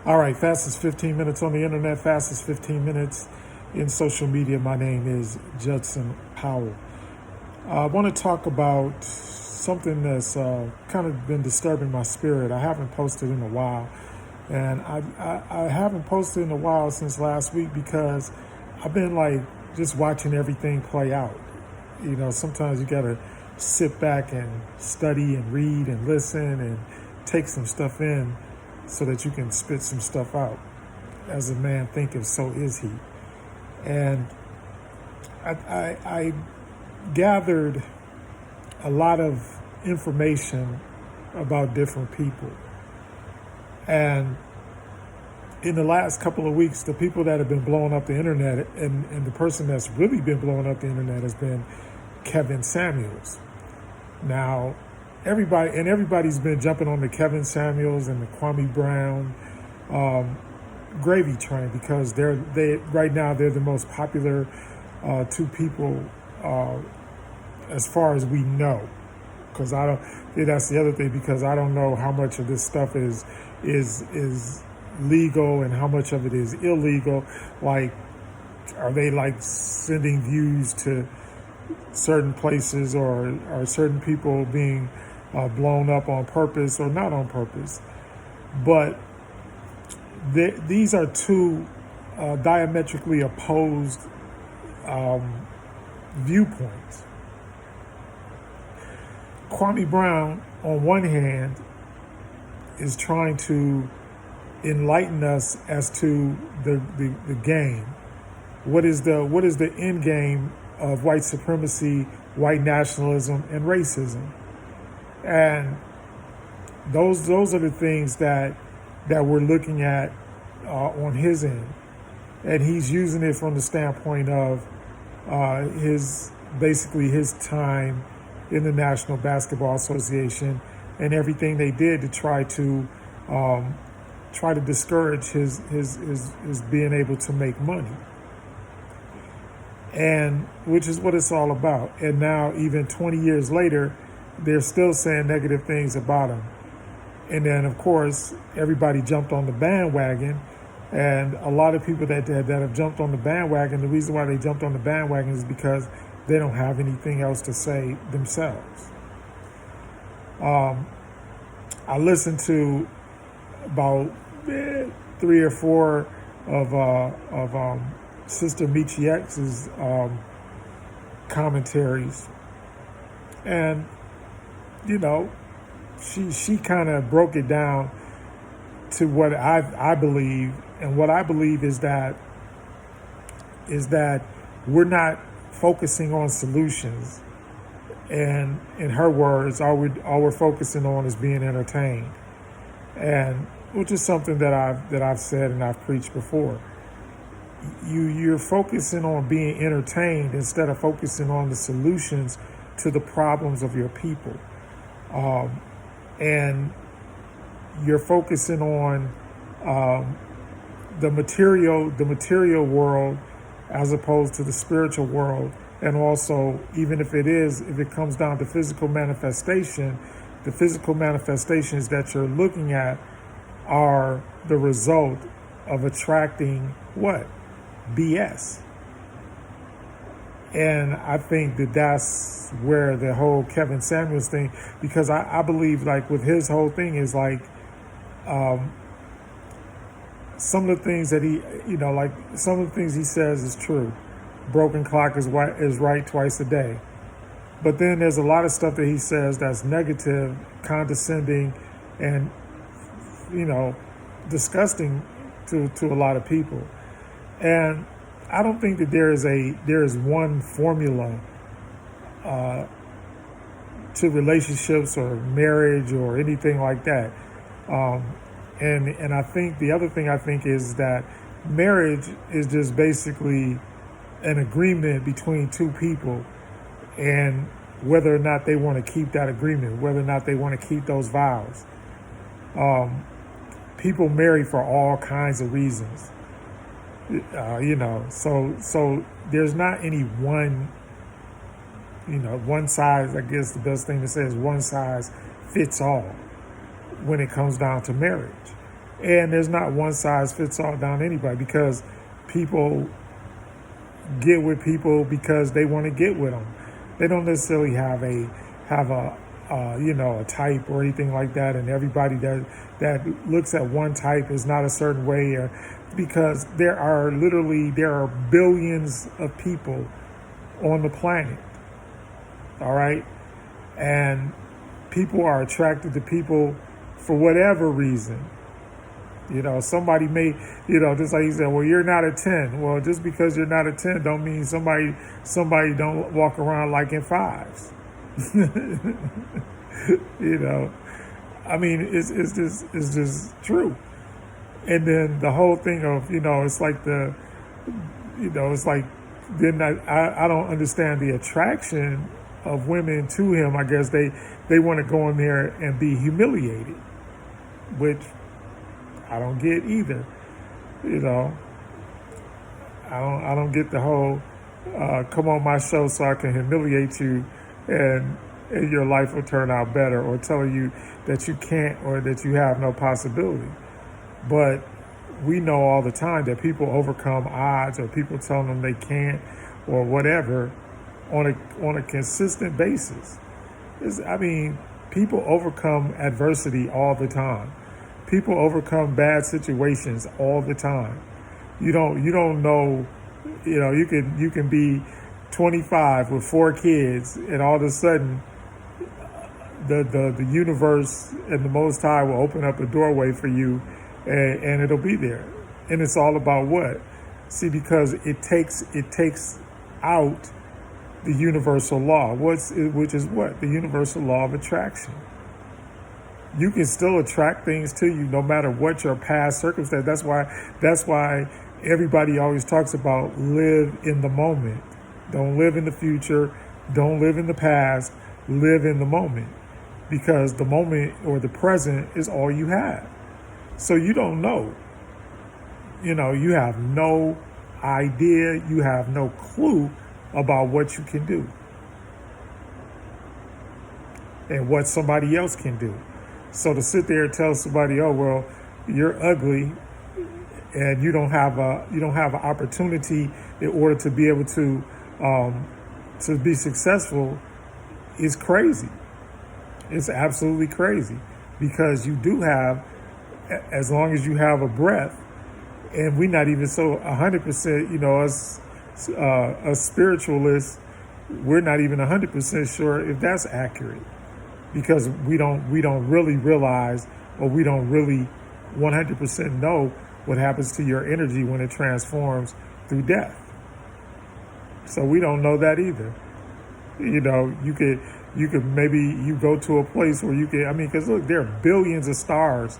All right, fastest 15 minutes on the internet, fastest 15 minutes in social media. My name is Judson Powell. I want to talk about something that's kind of been disturbing my spirit. I haven't posted in a while, and I haven't posted in a while since last week because I've been like just watching everything play out. You know, sometimes you got to sit back and study and read and listen and take some stuff in so that you can spit some stuff out. As a man thinketh, so is he. And I gathered a lot of information about different people. And in the last couple of weeks, the people that have been blowing up the internet, and the person that's really been blowing up the internet has been Kevin Samuels. Now, everybody's been jumping on the Kevin Samuels and the Kwame Brown gravy train because they right now they're the most popular two people as far as we know. Because that's the other thing, because I don't know how much of this stuff is legal and how much of it is illegal. Like, are they like sending views to certain places, or are certain people being blown up on purpose or not on purpose? But these are two diametrically opposed viewpoints. Kwame Brown, on one hand, is trying to enlighten us as to the game. What is the end game of white supremacy, white nationalism, and racism? And those are the things that we're looking at on his end, and he's using it from the standpoint of his time in the National Basketball Association and everything they did to try to discourage his being able to make money, and which is what it's all about. And now, even 20 years later, they're still saying negative things about him. And then, of course, everybody jumped on the bandwagon, and a lot of people that have jumped on the bandwagon, the reason why they jumped on the bandwagon is because they don't have anything else to say themselves. I listened to about 3 or 4 of Sister Michi X's commentaries, and you know, she kind of broke it down to what I believe, and what I believe is that we're not focusing on solutions, and in her words, all we're focusing on is being entertained, and which is something that I've said and I've preached before. You're focusing on being entertained instead of focusing on the solutions to the problems of your people, and you're focusing on the material world as opposed to the spiritual world. And also, even if it comes down to physical manifestation, the physical manifestations that you're looking at are the result of attracting what? BS. And I think that's where the whole Kevin Samuels thing, because I believe, like, with his whole thing is like, some of the things that some of the things he says is true. Broken clock is right twice a day. But then there's a lot of stuff that he says that's negative, condescending, and, disgusting to a lot of people. And I don't think that there is one formula to relationships or marriage or anything like that. And I think the other thing I think is that marriage is just basically an agreement between two people, and whether or not they want to keep that agreement, whether or not they want to keep those vows. People marry for all kinds of reasons, so there's not any one, one size, I guess the best thing to say is one size fits all when it comes down to marriage. And there's not one size fits all down anybody, because people get with people because they want to get with them. They don't necessarily have a type or anything like that. And everybody that looks at one type is not a certain way, because there are billions of people on the planet. All right, and people are attracted to people for whatever reason. Somebody may, just like you said, well, you're not a 10. Well, just because you're not a 10 don't mean somebody don't walk around liking fives. I mean, it's just true. And then the whole thing of, it's like it's like, then I don't understand the attraction of women to him. I guess they want to go in there and be humiliated, which I don't get either. I don't get the whole come on my show so I can humiliate you and your life will turn out better, or tell you that you can't or that you have no possibility. But we know all the time that people overcome odds, or people telling them they can't or whatever, on a consistent basis. People overcome adversity all the time. People overcome bad situations all the time. You don't know, you can be 25 with 4 kids, and all of a sudden the universe and the Most High will open up a doorway for you, and it'll be there. And it's all about what? See, because it takes out the universal law, which is what? The universal law of attraction. You can still attract things to you no matter what your past circumstance. That's why everybody always talks about live in the moment. Don't live in the future. Don't live in the past. Live in the moment, because the moment or the present is all you have. So you don't know. You have no idea. You have no clue about what you can do and what somebody else can do. So to sit there and tell somebody, oh, well, you're ugly and you don't have an opportunity in order to be able to be successful is crazy. It's absolutely crazy, because you do have, as long as you have a breath, and we're not even so 100%, us spiritualists, we're not even 100% sure if that's accurate, because we don't really realize, or we don't really 100% know what happens to your energy when it transforms through death. So we don't know that either. You could maybe you go to a place where you can, because look, there are billions of stars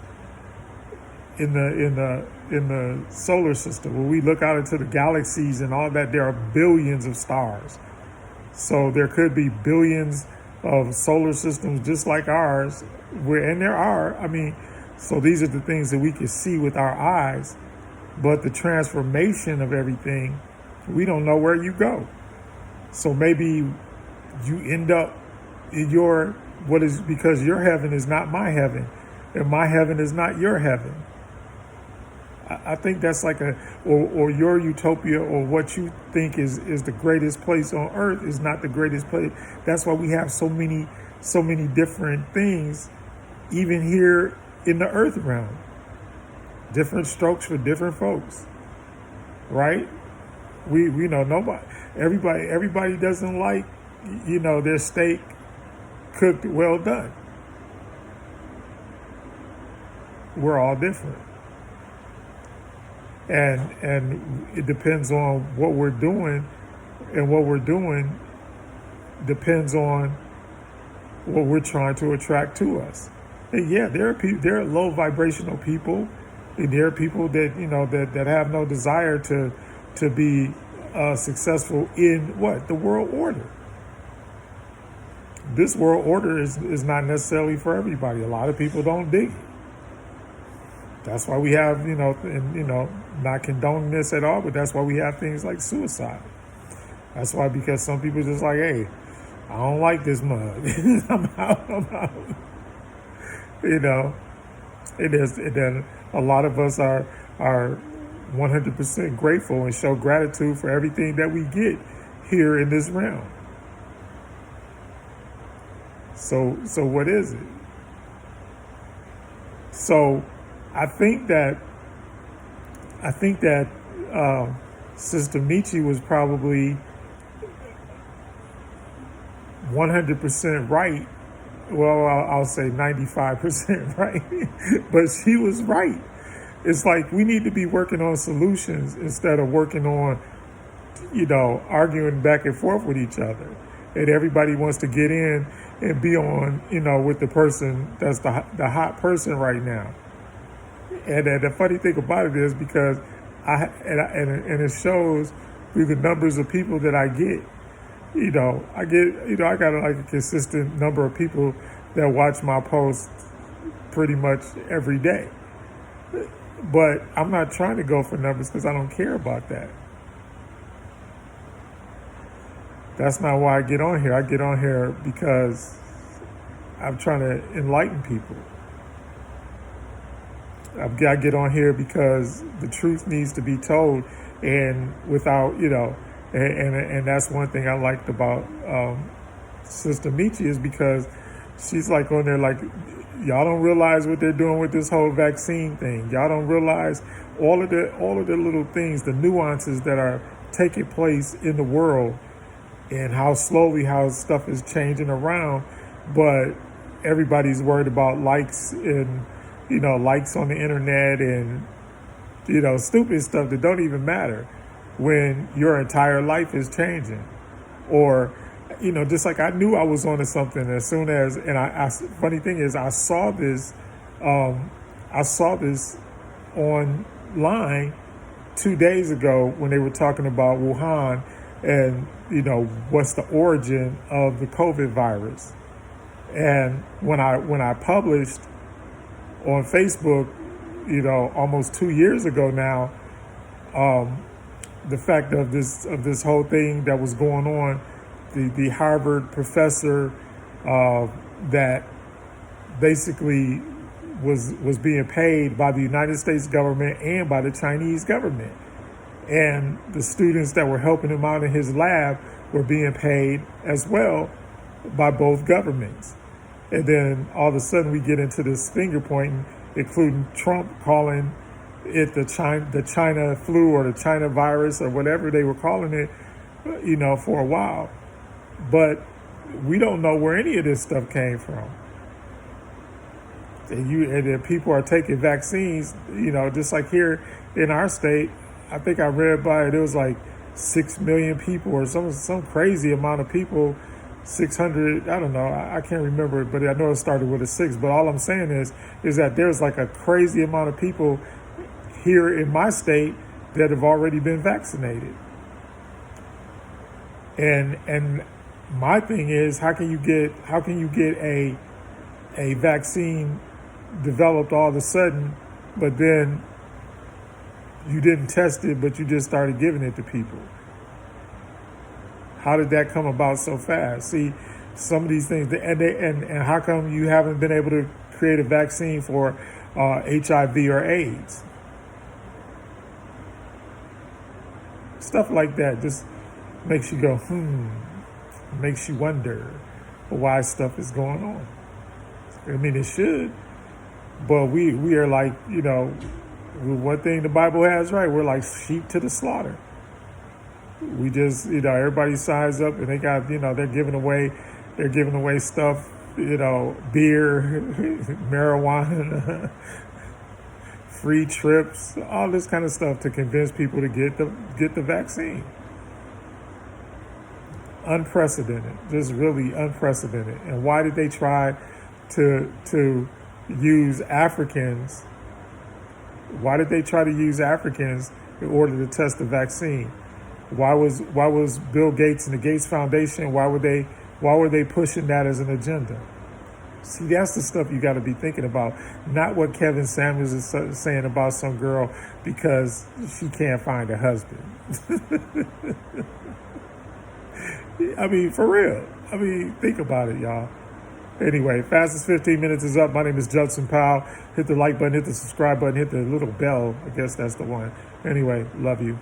in the solar system. When we look out into the galaxies and all that, there are billions of stars. So there could be billions of solar systems just like ours, and there are. So these are the things that we can see with our eyes, but the transformation of everything, we don't know where you go. So maybe you end up in because your heaven is not my heaven, and my heaven is not your heaven. I think that's like or your utopia, or what you think is the greatest place on earth is not the greatest place. That's why we have so many different things, even here in the earth realm. Different strokes for different folks, right? We know everybody doesn't like, their steak cooked well done. We're all different. And it depends on what we're doing, and what we're doing depends on what we're trying to attract to us. And yeah, there are low vibrational people, and there are people that that have no desire to be successful in the world order. This world order is not necessarily for everybody. A lot of people don't dig it. That's why we have, not condoning this at all, but that's why we have things like suicide. That's why, because some people just like, hey, I don't like this mug. I'm out. And then A lot of us are 100% grateful and show gratitude for everything that we get here in this realm. So what is it? So I think that Sister Michi was probably 100% right. Well, I'll say 95% right, but she was right. It's like we need to be working on solutions instead of working on, arguing back and forth with each other. And everybody wants to get in and be on, with the person that's the hot person right now. And the funny thing about it is because and it shows through the numbers of people that I get. I got like a consistent number of people that watch my posts pretty much every day. But I'm not trying to go for numbers because I don't care about that. That's not why I get on here. I get on here because I'm trying to enlighten people. I get on here because the truth needs to be told, and without, and that's one thing I liked about Sister Michi is because she's like on there like, y'all don't realize what they're doing with this whole vaccine thing. Y'all don't realize all of the little things, the nuances that are taking place in the world, and how slowly how stuff is changing around. But everybody's worried about likes and likes on the internet and stupid stuff that don't even matter when your entire life is changing. Or just like I knew I was onto something as soon as, and I funny thing is I saw this online 2 days ago when they were talking about Wuhan and what's the origin of the COVID virus. And when I published on Facebook, almost 2 years ago now, the fact of this whole thing that was going on, the Harvard professor that basically was being paid by the United States government and by the Chinese government. And the students that were helping him out in his lab were being paid as well by both governments. And then all of a sudden we get into this finger pointing, including Trump calling it the China flu or the China virus or whatever they were calling it, for a while. But we don't know where any of this stuff came from. And people are taking vaccines, just like here in our state. I think I read by it was like 6 million people or some crazy amount of people, 600, I don't know, I can't remember it, but I know it started with a 6. But all I'm saying is that there's like a crazy amount of people here in my state that have already been vaccinated. And my thing is, how can you get a vaccine developed all of a sudden, but then you didn't test it, but you just started giving it to people? How did that come about so fast? See, some of these things, and how come you haven't been able to create a vaccine for HIV or AIDS? Stuff like that just makes you go, makes you wonder why stuff is going on. I mean, it should, but we are like, one thing the Bible has right, we're like sheep to the slaughter. We just, everybody signs up and they got, they're giving away stuff, beer, marijuana, free trips, all this kind of stuff to convince people to get the vaccine. Unprecedented, just really unprecedented. And why did they try to use Africans? Why did they try to use Africans in order to test the vaccine? Why was Bill Gates and the Gates Foundation, why were they pushing that as an agenda? See, that's the stuff you got to be thinking about, not what Kevin Samuels is saying about some girl because she can't find a husband. I mean, for real. I mean, think about it, y'all. Anyway, fastest 15 minutes is up. My name is Judson Powell. Hit the like button, hit the subscribe button, hit the little bell. I guess that's the one. Anyway, love you.